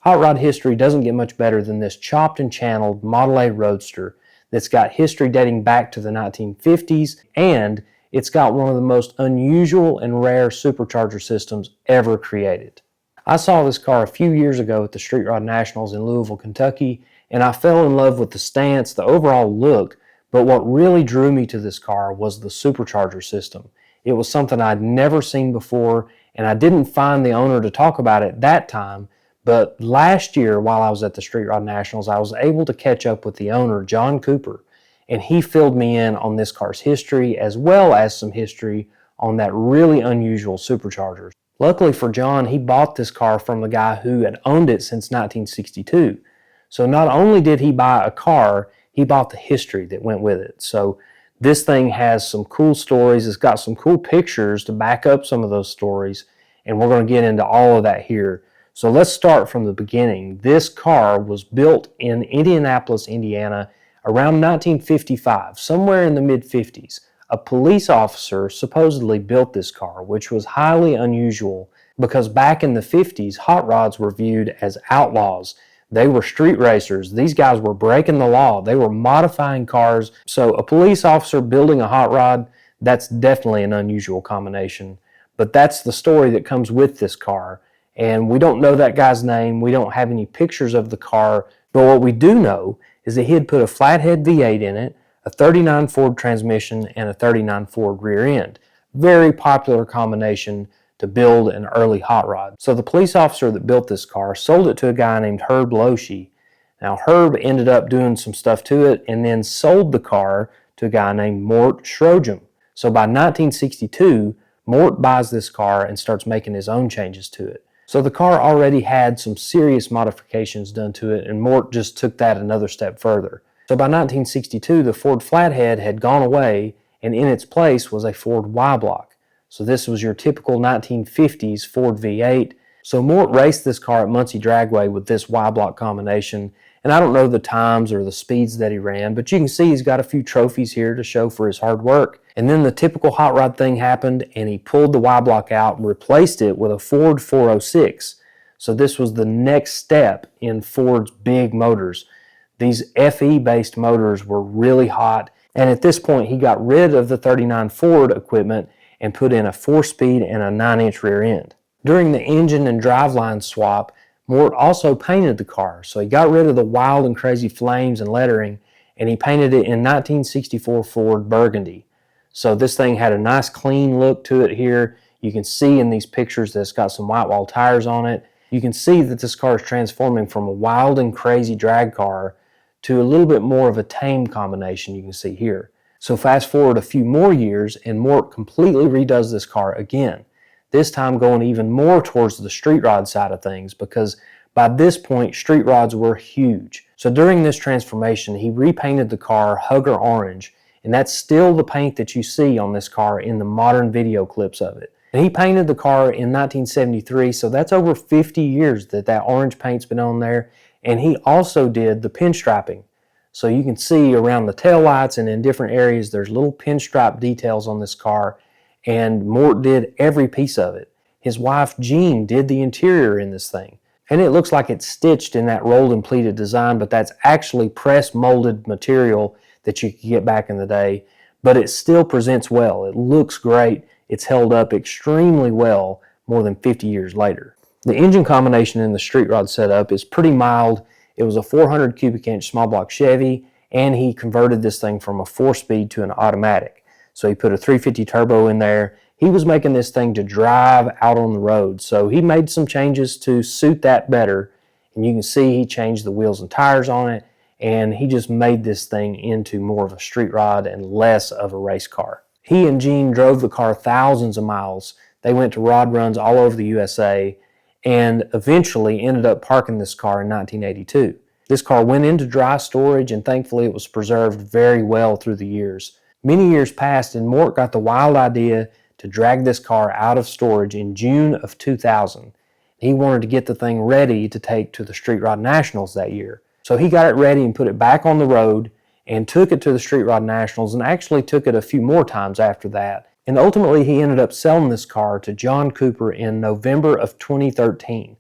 Hot rod history doesn't get much better than this chopped and channeled Model A Roadster that's got history dating back to the 1950s, and it's got one of the most unusual and rare supercharger systems ever created. I saw this car a few years ago at the Street Rod Nationals in Louisville, Kentucky, and I fell in love with the stance, the overall look, but what really drew me to this car was the supercharger system. It was something I'd never seen before, and I didn't find the owner to talk about it that time, but last year while I was at the Street Rod Nationals, I was able to catch up with the owner, John Cooper, and he filled me in on this car's history as well as some history on that really unusual supercharger. Luckily for John, he bought this car from the guy who had owned it since 1962. So not only did he buy a car, he bought the history that went with it. So this thing has some cool stories. It's got some cool pictures to back up some of those stories, and we're going to get into all of that here. So let's start from the beginning. This car was built in Indianapolis, Indiana around 1955, somewhere in the mid-50s. A police officer supposedly built this car, which was highly unusual because back in the 50s, hot rods were viewed as outlaws. They were street racers. These guys were breaking the law. They were modifying cars. So a police officer building a hot rod, that's definitely an unusual combination. But that's the story that comes with this car. And we don't know that guy's name. We don't have any pictures of the car. But what we do know is that he had put a Flathead V8 in it, a 39 Ford transmission, and a 39 Ford rear end. Very popular combination to build an early hot rod. So the police officer that built this car sold it to a guy named Herb Losche. Now Herb ended up doing some stuff to it and then sold the car to a guy named Mort Schrougham. So by 1962, Mort buys this car and starts making his own changes to it. So the car already had some serious modifications done to it, and Mort just took that another step further. So by 1962, the Ford Flathead had gone away, and in its place was a Ford Y-block. So this was your typical 1950s Ford V8. So Mort raced this car at Muncie Dragway with this Y-block combination, and I don't know the times or the speeds that he ran, but you can see he's got a few trophies here to show for his hard work. And then the typical hot rod thing happened, and he pulled the Y-block out and replaced it with a Ford 406. So this was the next step in Ford's big motors. These FE-based motors were really hot, and at this point he got rid of the 39 Ford equipment and put in a 4-speed and a 9-inch rear end. During the engine and driveline swap, Mort also painted the car. So he got rid of the wild and crazy flames and lettering, and he painted it in 1964 Ford Burgundy. So this thing had a nice clean look to it here. You can see in these pictures that it's got some white wall tires on it. You can see that this car is transforming from a wild and crazy drag car to a little bit more of a tame combination you can see here. So fast forward a few more years and Mort completely redoes this car again. This time going even more towards the street rod side of things because by this point street rods were huge. So during this transformation he repainted the car Hugger orange, and that's still the paint that you see on this car in the modern video clips of it. And he painted the car in 1973, so that's over 50 years that orange paint's been on there. And he also did the pinstriping. So you can see around the taillights and in different areas there's little pinstripe details on this car, and Mort did every piece of it. His wife Jean did the interior in this thing. And it looks like it's stitched in that rolled and pleated design, but that's actually press molded material that you could get back in the day. But it still presents well. It looks great. It's held up extremely well more than 50 years later. The engine combination in the street rod setup is pretty mild. It was a 400 cubic inch small block Chevy, and he converted this thing from a 4-speed to an automatic. So he put a 350 turbo in there. He was making this thing to drive out on the road. So he made some changes to suit that better. And you can see he changed the wheels and tires on it, and he just made this thing into more of a street rod and less of a race car. He and Jean drove the car thousands of miles. They went to rod runs all over the USA, and eventually ended up parking this car in 1982. This car went into dry storage, and thankfully it was preserved very well through the years. Many years passed, and Mort got the wild idea to drag this car out of storage in June of 2000. He wanted to get the thing ready to take to the Street Rod Nationals that year. So he got it ready and put it back on the road and took it to the Street Rod Nationals, and actually took it a few more times after that. And ultimately he ended up selling this car to John Cooper in November of 2013.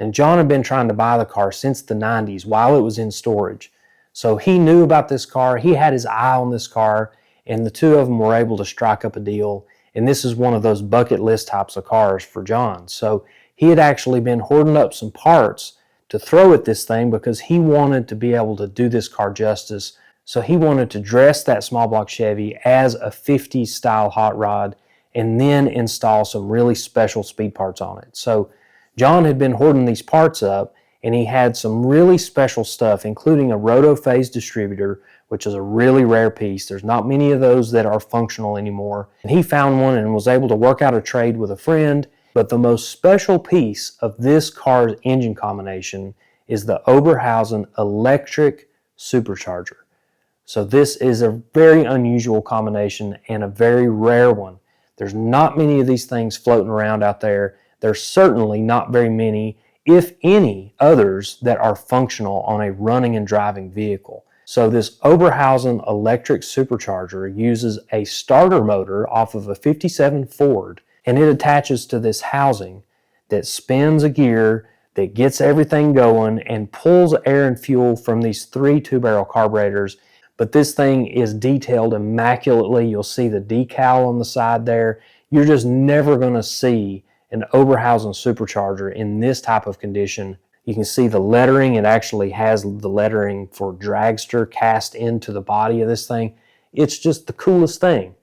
And John had been trying to buy the car since the 90s while it was in storage. So he knew about this car, he had his eye on this car, and the two of them were able to strike up a deal. And this is one of those bucket list types of cars for John. So he had actually been hoarding up some parts to throw at this thing because he wanted to be able to do this car justice. So he wanted to dress that small block Chevy as a 50s style hot rod and then install some really special speed parts on it. So John had been hoarding these parts up, and he had some really special stuff, including a roto-phase distributor, which is a really rare piece. There's not many of those that are functional anymore. And he found one and was able to work out a trade with a friend. But the most special piece of this car's engine combination is the Oberhausen electric supercharger. So this is a very unusual combination and a very rare one. There's not many of these things floating around out there. There's certainly not very many, if any, others that are functional on a running and driving vehicle. So this Oberhausen electric supercharger uses a starter motor off of a 57 Ford, and it attaches to this housing that spins a gear that gets everything going and pulls air and fuel from these 3 two-barrel carburetors. But this thing is detailed immaculately. You'll see the decal on the side there. You're just never going to see an Oberhausen supercharger in this type of condition. You can see the lettering. It actually has the lettering for Dragster cast into the body of this thing. It's just the coolest thing.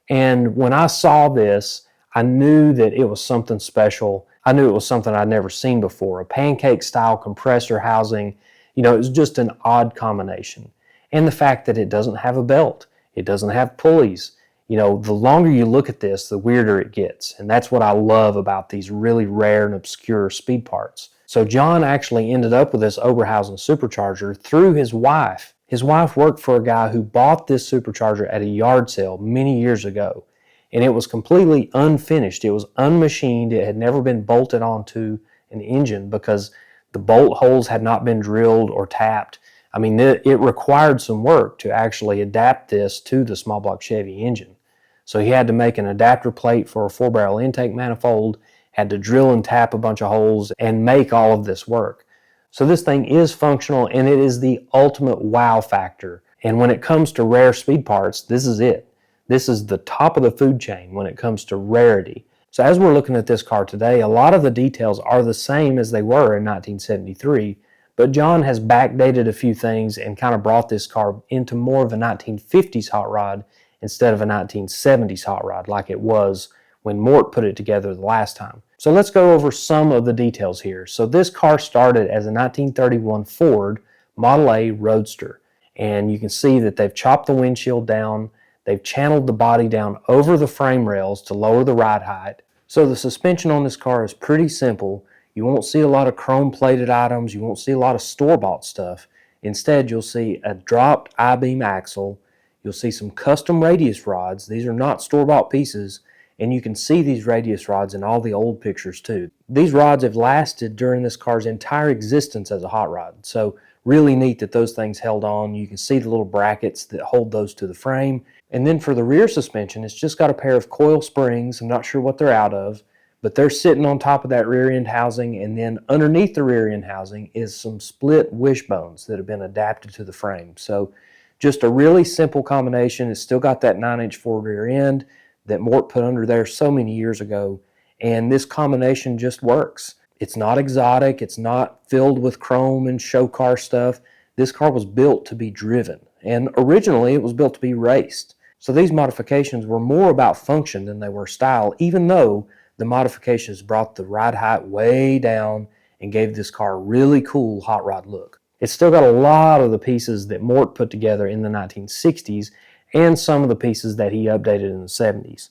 And when I saw this, I knew that it was something special. I knew it was something I'd never seen before. A pancake style compressor housing. You know, it was just an odd combination. And the fact that it doesn't have a belt. It doesn't have pulleys. You know, the longer you look at this, the weirder it gets. And that's what I love about these really rare and obscure speed parts. So John actually ended up with this Oberhausen supercharger through his wife. His wife worked for a guy who bought this supercharger at a yard sale many years ago. And it was completely unfinished. It was unmachined. It had never been bolted onto an engine because the bolt holes had not been drilled or tapped. I mean, it required some work to actually adapt this to the small block Chevy engine. So he had to make an adapter plate for a 4-barrel intake manifold, had to drill and tap a bunch of holes and make all of this work. So this thing is functional, and it is the ultimate wow factor. And when it comes to rare speed parts, this is it. This is the top of the food chain when it comes to rarity. So as we're looking at this car today, a lot of the details are the same as they were in 1973, but John has backdated a few things and kind of brought this car into more of a 1950s hot rod instead of a 1970s hot rod like it was when Mort put it together the last time. So let's go over some of the details here. So this car started as a 1931 Ford Model A Roadster, and you can see that they've chopped the windshield down, they've channeled the body down over the frame rails to lower the ride height. So the suspension on this car is pretty simple. You won't see a lot of chrome-plated items. You won't see a lot of store-bought stuff. Instead, you'll see a dropped I-beam axle. You'll see some custom radius rods. These are not store-bought pieces, and you can see these radius rods in all the old pictures too. These rods have lasted during this car's entire existence as a hot rod, so really neat that those things held on. You can see the little brackets that hold those to the frame. And then for the rear suspension, it's just got a pair of coil springs. I'm not sure what they're out of, but they're sitting on top of that rear end housing, and then underneath the rear end housing is some split wishbones that have been adapted to the frame. So just a really simple combination. It's still got that 9-inch Ford rear end that Mort put under there so many years ago, and this combination just works. It's not exotic. It's not filled with chrome and show car stuff. This car was built to be driven, and originally it was built to be raced. So these modifications were more about function than they were style, even though the modifications brought the ride height way down and gave this car a really cool hot rod look. It's still got a lot of the pieces that Mort put together in the 1960s and some of the pieces that he updated in the 70s.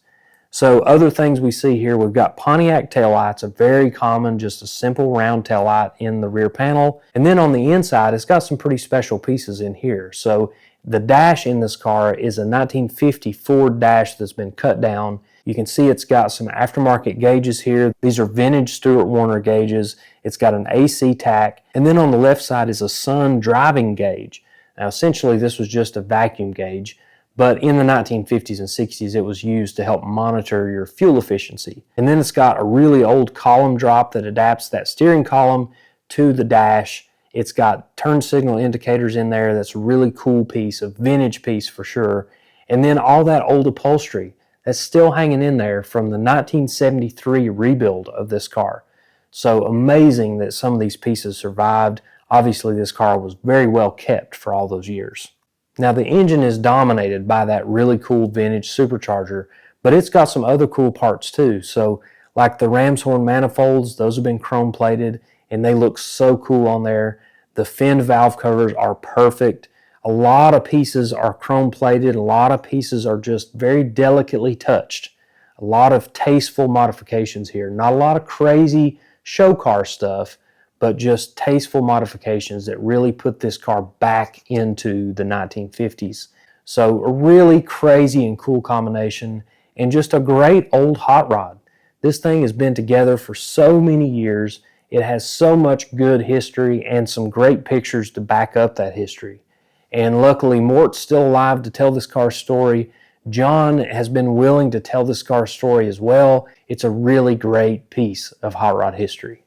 So other things we see here, we've got Pontiac taillights, a very common, just a simple round taillight in the rear panel. And then on the inside, it's got some pretty special pieces in here. So the dash in this car is a 1950 Ford dash that's been cut down. You can see it's got some aftermarket gauges here. These are vintage Stewart Warner gauges. It's got an AC tack. And then on the left side is a Sun driving gauge. Now essentially this was just a vacuum gauge, But in the 1950s and 60s, it was used to help monitor your fuel efficiency. And then it's got a really old column drop that adapts that steering column to the dash. It's got turn signal indicators in there. That's a really cool piece, a vintage piece for sure. And then all that old upholstery that's still hanging in there from the 1973 rebuild of this car. So amazing that some of these pieces survived. Obviously, this car was very well kept for all those years. Now, the engine is dominated by that really cool vintage supercharger, but it's got some other cool parts too. So, like the ram's horn manifolds, those have been chrome plated, and they look so cool on there. The fin valve covers are perfect. A lot of pieces are chrome plated. A lot of pieces are just very delicately touched. A lot of tasteful modifications here. Not a lot of crazy show car stuff, but just tasteful modifications that really put this car back into the 1950s. So a really crazy and cool combination, and just a great old hot rod. This thing has been together for so many years. It has so much good history and some great pictures to back up that history. And luckily, Mort's still alive to tell this car's story. John has been willing to tell this car's story as well. It's a really great piece of hot rod history.